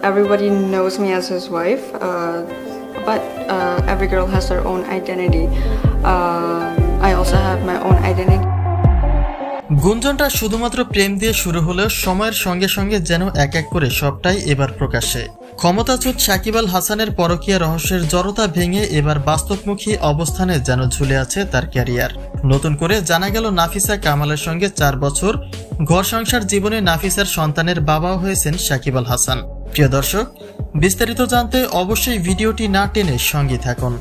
everybody knows me as his wife, but every girl has their own identity. I also have my own identity. গুঞ্জনটা শুধুমাত্র প্রেম দিয়ে শুরু হলেও সময়ের সঙ্গে সঙ্গে যেন এক এক করে সবটাই এবার প্রকাশ্যে। ক্ষমতাচ্যুত সাকিব আল হাসানের পরকীয়া রহস্যের জড়তা ভেঙে এবার বাস্তবমুখী অবস্থানে যেন ঝুলে আছে তার ক্যারিয়ার। নতুন করে জানা গেল নাফিসা কামালের সঙ্গে 4 বছর ঘর সংসার জীবনে নাফিসার সন্তানের বাবাও হয়েছেন সাকিব আল হাসান। প্রিয় দর্শক, বিস্তারিত জানতে অবশ্যই ভিডিওটি না টেনে সঙ্গে থাকুন।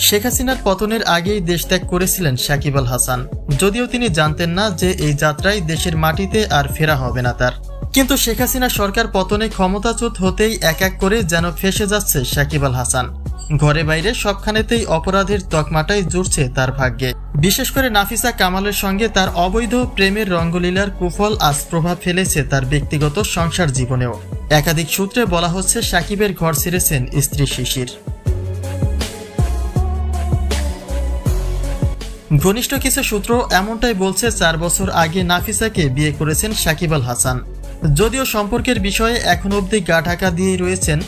শেখ হাসিনার পতনের আগেই দেশ ত্যাগ করেছিলেন সাকিব আল হাসান, যদিও তিনি জানতেন না যে এই যাত্রায় দেশের মাটিতে আর ফেরা হবে না তার। কিন্তু শেখ হাসিনা সরকার পতনে ক্ষমতাচ্যুত হতেই এক এক করে যেন ফেঁসে যাচ্ছে সাকিব আল হাসান। ঘরে বাইরে সবখানেতেই অপরাধের তকমাটাই জুড়ছে তার ভাগ্যে। বিশেষ করে নাফিসা কামালের সঙ্গে তার অবৈধ প্রেমের রঙ্গলীলার কুফল আজ প্রভাব ফেলেছে তার ব্যক্তিগত সংসার জীবনেও। একাধিক সূত্রে বলা হচ্ছে সাকিবের ঘর ছেড়েছেন স্ত্রী শিশির। ঘনিষ্ঠ কিছু সূত্র এমনটাই বলছে 4 বছর আগে নাফিসাকে বিয়ে করেছেন সাকিব আল হাসান। যদিও সম্পর্কের বিষয়ে এখন অবধি গা ঢাকা দিয়েই রয়েছেন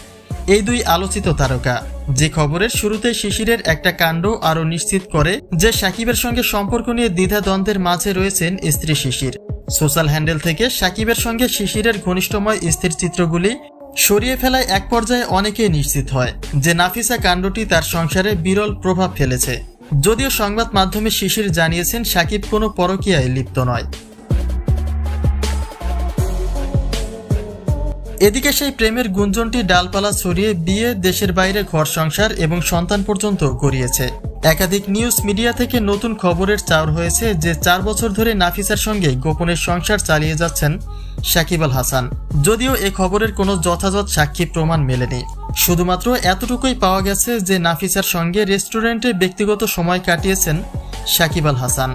এই দুই আলোচিত তারকা। যে খবরের শুরুতে শিশিরের একটা কাণ্ড আরও নিশ্চিত করে যে সাকিবের সঙ্গে সম্পর্ক নিয়ে দ্বিধাদ্বন্দ্বের মাঝে রয়েছেন স্ত্রী শিশির। সোশ্যাল হ্যান্ডেল থেকে সাকিবের সঙ্গে শিশিরের ঘনিষ্ঠময় স্থির চিত্রগুলি সরিয়ে ফেলায় এক পর্যায়ে অনেকেই নিশ্চিত হয় যে নাফিসা কাণ্ডটি তার সংসারে বিরল প্রভাব ফেলেছে। যদিও সংবাদ মাধ্যমে শিশির জানিয়েছেন সাকিব কোনো পরকীয়ায় লিপ্ত নয়। এদিকে সেই প্রেমের গুঞ্জনটি ডালপালা ছড়িয়ে বিয়ে, দেশের বাইরে ঘর সংসার এবং সন্তান পর্যন্ত গড়িয়েছে। একাধিক নিউজ মিডিয়া থেকে নতুন খবরের চাউর হয়েছে যে 4 বছর ধরে নাফিসার সঙ্গে গোপনে সংসার চালিয়ে যাচ্ছেন সাকিব আল হাসান। যদিও এ খবরের কোনো যথাযথ সাক্ষী প্রমাণ মেলেনি। শুধুমাত্র এতটুকুই পাওয়া গেছে যে নাফিসার সঙ্গে রেস্টুরেন্টে ব্যক্তিগত সময় কাটিয়েছেন সাকিব আল হাসান।